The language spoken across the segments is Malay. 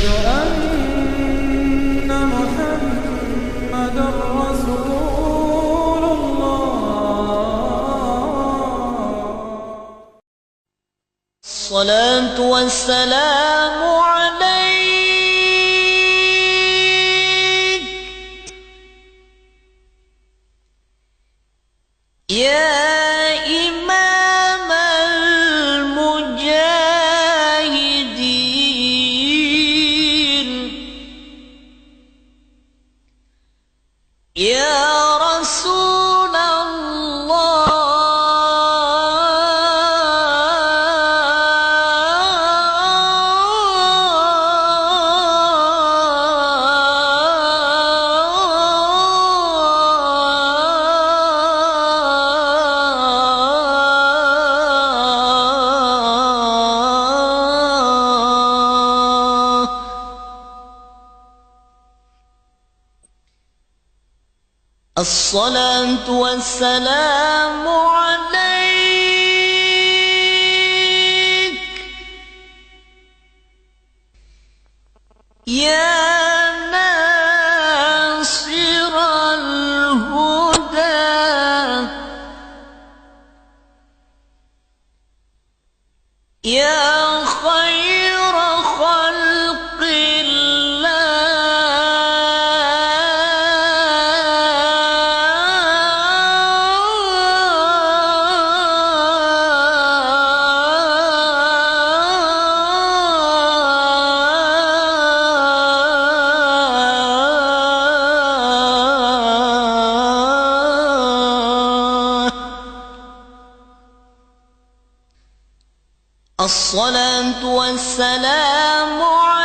أن محمدا رسول الله. الصلاة والسلام عليك يا إمام المجاهدين يا رسول الصلاة والسلام عليك يا ناصر الهدى يا خير خلق الصلاة والسلام عليك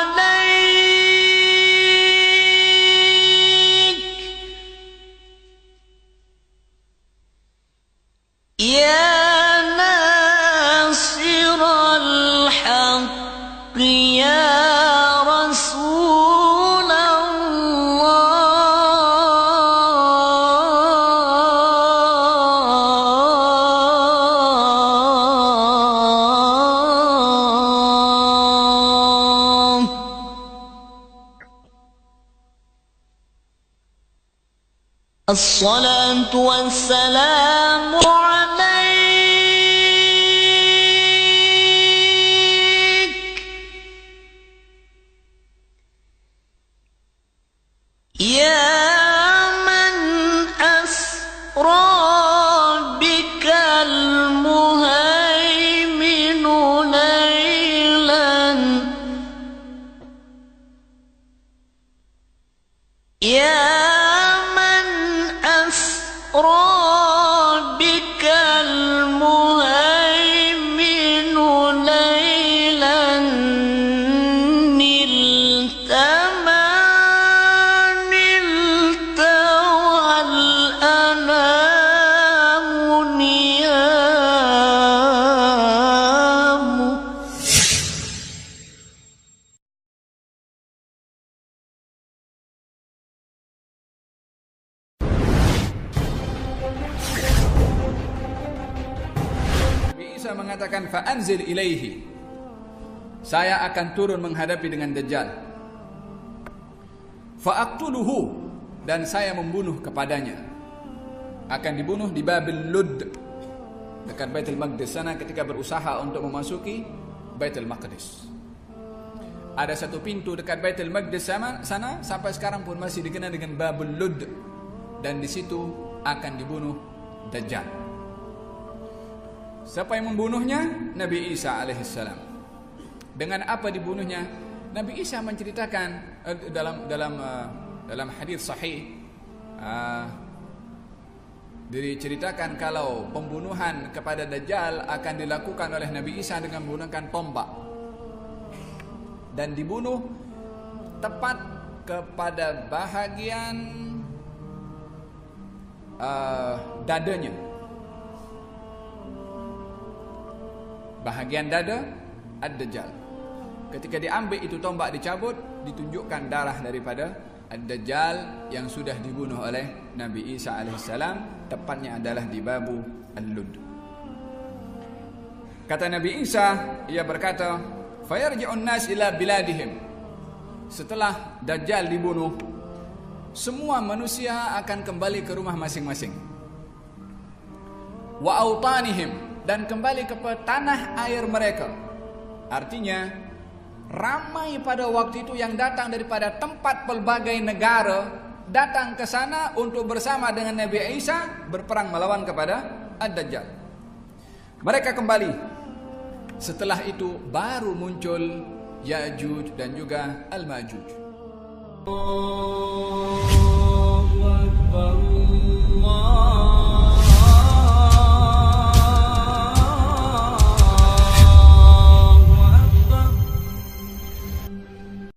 يا ناصر الحق يا رسول الصلاة والسلام عليك يا من أسرى بك المهيمن ليلا يا بك المهيمن ليلا نلت والأنام نيام. Isa mengatakan fa'anzil ilaihi, saya akan turun menghadapi dengan Dajjal, fa'aqtuluhu, dan saya membunuh kepadanya. Akan dibunuh di Babil Lud, dekat Baitul Maqdis sana, ketika berusaha untuk memasuki Baitul Maqdis. Ada satu pintu dekat Baitul Maqdis sana sampai sekarang pun masih dikenal dengan Babul Lud, dan di situ akan dibunuh Dajjal. Siapa yang membunuhnya? Nabi Isa alaihissalam. Dengan apa dibunuhnya? Nabi Isa menceritakan dalam hadis sahih, diceritakan kalau pembunuhan kepada Dajjal akan dilakukan oleh Nabi Isa dengan menggunakan tombak, dan dibunuh tepat kepada bahagian dadanya. Bahagian dada Ad-Dajjal. Ketika diambil itu tombak, dicabut, ditunjukkan darah daripada Ad-Dajjal yang sudah dibunuh oleh Nabi Isa alaihissalam. Tepatnya adalah di Babu Al-Lud. Kata Nabi Isa, ia berkata, fayarji'un nas ila biladihim, setelah Dajjal dibunuh, semua manusia akan kembali ke rumah masing-masing. Wa autanihim, dan kembali ke tanah air mereka. Artinya, ramai pada waktu itu yang datang daripada tempat pelbagai negara, datang ke sana untuk bersama dengan Nabi Isa berperang melawan kepada Ad-Dajjal. Mereka kembali. Setelah itu baru muncul Ya'juj dan juga Al-Ma'juj.